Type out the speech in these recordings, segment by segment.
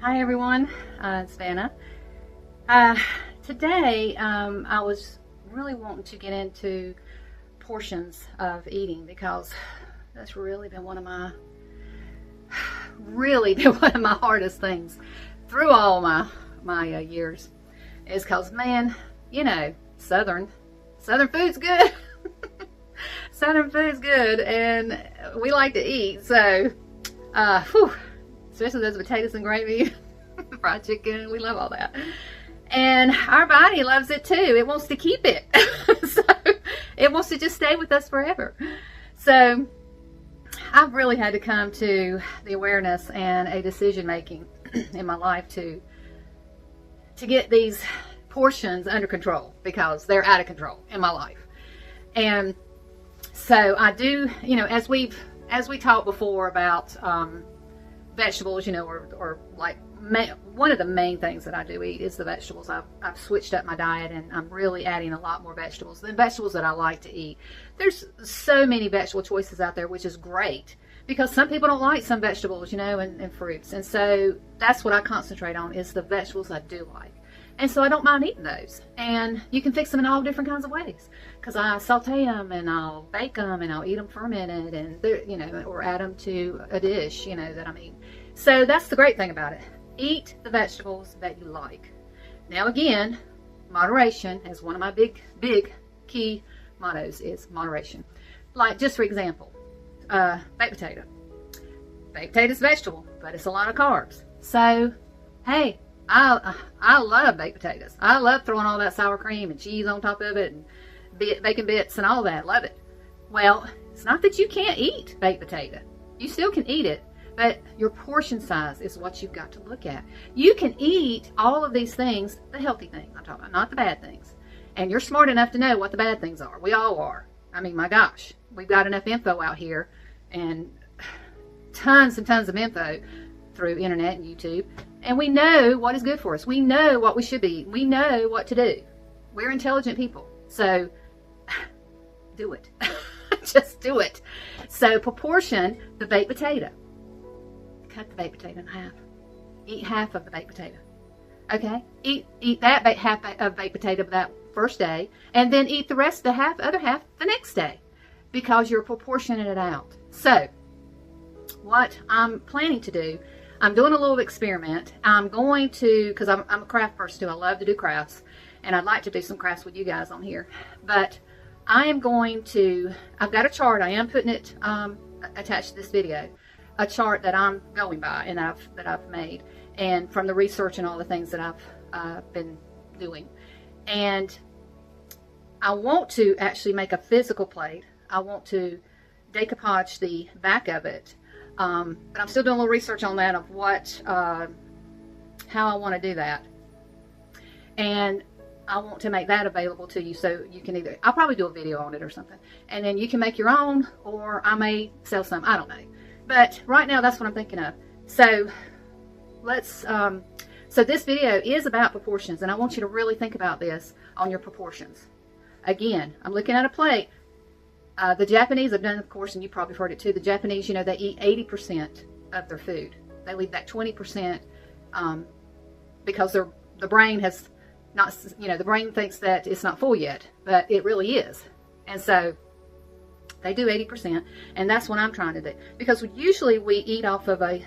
Hi everyone, it's Vanna. Today I was really wanting to get into portions of eating because that's really been one of my hardest things through all my years, is because, man, southern food's good. Southern food's good, and we like to eat, so especially those potatoes and gravy, fried chicken, we love all that. And our body loves it too. It wants to keep it. So it wants to just stay with us forever. So I've really had to come to the awareness and a decision making in my life to get these portions under control, because they're out of control in my life. And so I do, as we talked before about vegetables, or like one of the main things that I do eat is the vegetables. I've switched up my diet, and I'm really adding a lot more vegetables than vegetables that I like to eat. There's so many vegetable choices out there, which is great, because some people don't like some vegetables, and fruits. And so that's what I concentrate on, is the vegetables I do like. And so I don't mind eating those. And you can fix them in all different kinds of ways, because I saute them and I'll bake them and I'll eat them fermented, and or add them to a dish, that I'm eating. So that's the great thing about it. Eat the vegetables that you like. Now again, moderation is one of my big key mottos, is moderation. Like, just for example, baked potato. Baked potato's vegetable, but it's a lot of carbs. So, hey, I love baked potatoes. I love throwing all that sour cream and cheese on top of it, and bacon bits and all that. Love it. Well, it's not that you can't eat baked potato. You still can eat it, but your portion size is what you've got to look at. You can eat all of these things, the healthy things I'm talking about, not the bad things. And you're smart enough to know what the bad things are. We all are. I mean, my gosh, we've got enough info out here, and tons and tons of info through internet and YouTube. And we know what is good for us. We know what we should be eating. We know what to do. We're intelligent people. So do it. Just do it. So proportion the baked potato. Cut the baked potato in half. Eat half of the baked potato. Okay? Eat that half of baked potato that first day, and then eat the rest, the other half, the next day, because you're proportioning it out. So what I'm planning to do, I'm doing a little experiment. I'm going to, because I'm a craft person too. I love to do crafts, and I'd like to do some crafts with you guys on here. But I am going to, I've got a chart. I am putting it attached to this video, a chart that I'm going by and that I've made, and from the research and all the things that I've been doing. And I want to actually make a physical plate. I want to decoupage the back of it. But I'm still doing a little research on that, of how I want to do that. And I want to make that available to you, so you can I'll probably do a video on it or something. And then you can make your own, or I may sell some, I don't know. But right now, that's what I'm thinking of. So so this video is about proportions, and I want you to really think about this on your proportions. Again, I'm looking at a plate. The Japanese have done, of course, and you probably heard it too, the Japanese, they eat 80% of their food. They leave that 20% because the brain has not, the brain thinks that it's not full yet, but it really is. And so they do 80%, and that's what I'm trying to do. Because usually we eat off of a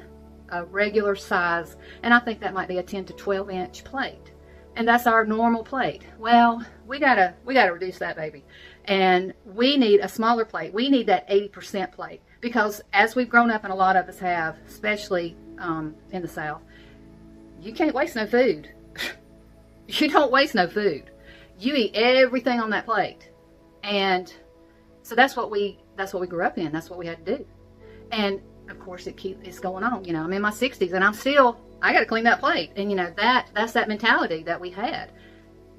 regular size, and I think that might be a 10 to 12 inch plate. And that's our normal plate. Well, we gotta reduce that, baby. And we need a smaller plate. We need that 80% plate, because as we've grown up, and a lot of us have, especially in the South, you can't waste no food. You don't waste no food. You eat everything on that plate. And so that's what we grew up in. That's what we had to do. And of course it's going on. I'm in my 60s, and I got to clean that plate. And that's that mentality that we had.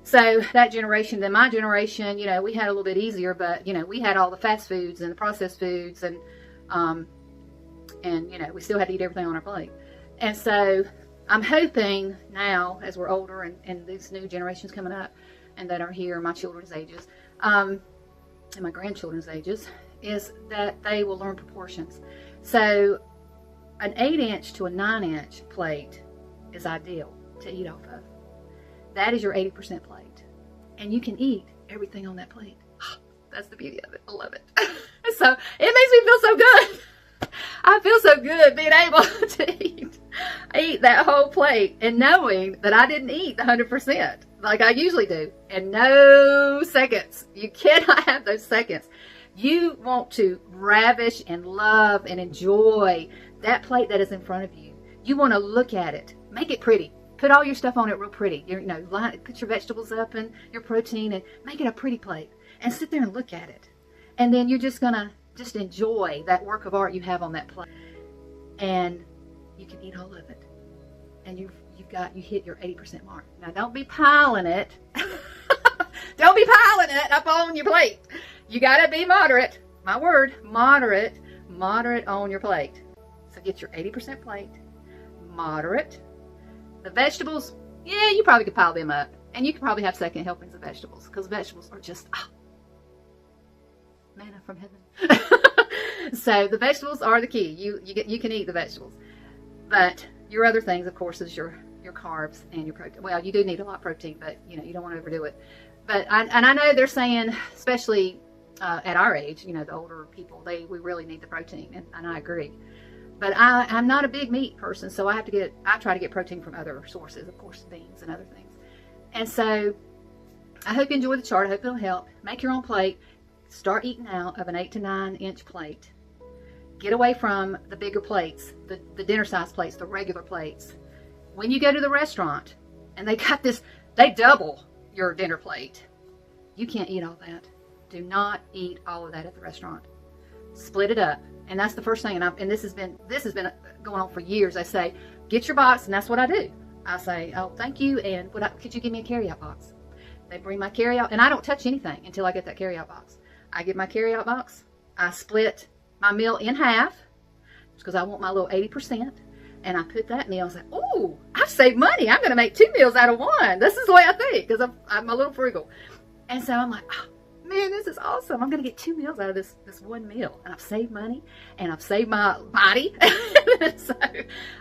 So that generation, then my generation, we had a little bit easier, but we had all the fast foods and the processed foods, and we still had to eat everything on our plate. And so I'm hoping now, as we're older, and these new generations coming up, and that are here, my children's ages, and my grandchildren's ages, is that they will learn proportions. So an 8-inch to a 9-inch plate is ideal to eat off of. That is your 80% plate. And you can eat everything on that plate. That's the beauty of it. I love it. So it makes me feel so good. I feel so good being able to eat that whole plate and knowing that I didn't eat the 100% like I usually do. And no seconds. You cannot have those seconds. You want to ravish and love and enjoy that plate that is in front of you. You want to look at it, make it pretty. Put all your stuff on it real pretty. Put your vegetables up and your protein and make it a pretty plate. And sit there and look at it. And then you're just going to just enjoy that work of art you have on that plate. And you can eat all of it. And you hit your 80% mark. Now don't be piling it. Don't be piling it up on your plate. You got to be moderate. My word, moderate on your plate. So get your 80% plate, moderate. The vegetables, yeah, you probably could pile them up. And you could probably have second helpings of vegetables because vegetables are just manna from heaven. So the vegetables are the key. You can eat the vegetables. But your other things, of course, is your carbs and your protein. Well, you do need a lot of protein, but you don't want to overdo it. But I know they're saying, especially at our age, the older people, we really need the protein, and I agree. But I'm not a big meat person, so I try to get protein from other sources, of course, beans and other things. And so I hope you enjoy the chart. I hope it'll help. Make your own plate. Start eating out of an 8 to 9 inch plate. Get away from the bigger plates, the dinner size plates, the regular plates. When you go to the restaurant and they double your dinner plate, you can't eat all that. Do not eat all of that at the restaurant. Split it up. And that's the first thing. And this has been going on for years. I say, get your box, and that's what I do. I say, oh, thank you, and could you give me a carryout box? They bring my carryout, and I don't touch anything until I get that carryout box. I get my carryout box. I split my meal in half because I want my little 80%, and I put that meal. I say, oh, I've saved money. I'm going to make 2 meals out of 1. This is the way I think because I'm a little frugal. And so I'm like, oh, man, this is awesome. I'm going to get 2 meals out of this one meal. And I've saved money, and I've saved my body. So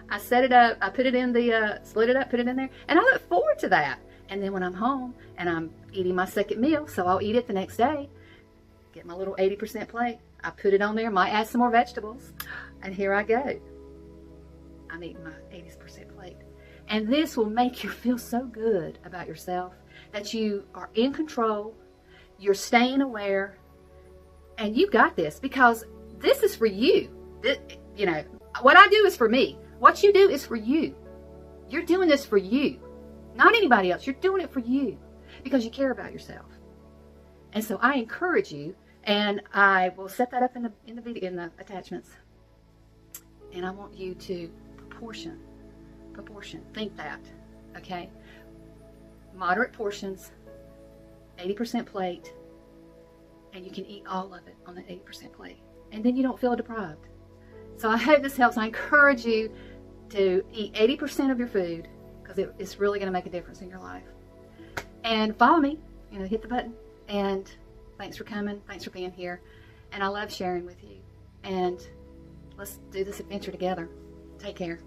I set it up. I put it in split it up, put it in there. And I look forward to that. And then when I'm home and I'm eating my second meal, so I'll eat it the next day, get my little 80% plate. I put it on there, might add some more vegetables. And here I go. I'm eating my 80% plate. And this will make you feel so good about yourself that you are in control. You're staying aware, and you got this because this is for you. What I do is for me. What you do is for you. You're doing this for you, not anybody else. You're doing it for you because you care about yourself. And so I encourage you, and I will set that up in the video, in the attachments. And I want you to proportion. Think that, okay? Moderate portions. 80% plate, and you can eat all of it on the 80% plate, and then you don't feel deprived. So I hope this helps. I encourage you to eat 80% of your food because it's really going to make a difference in your life. And follow me, hit the button. And thanks for coming. Thanks for being here. And I love sharing with you. And let's do this adventure together. Take care.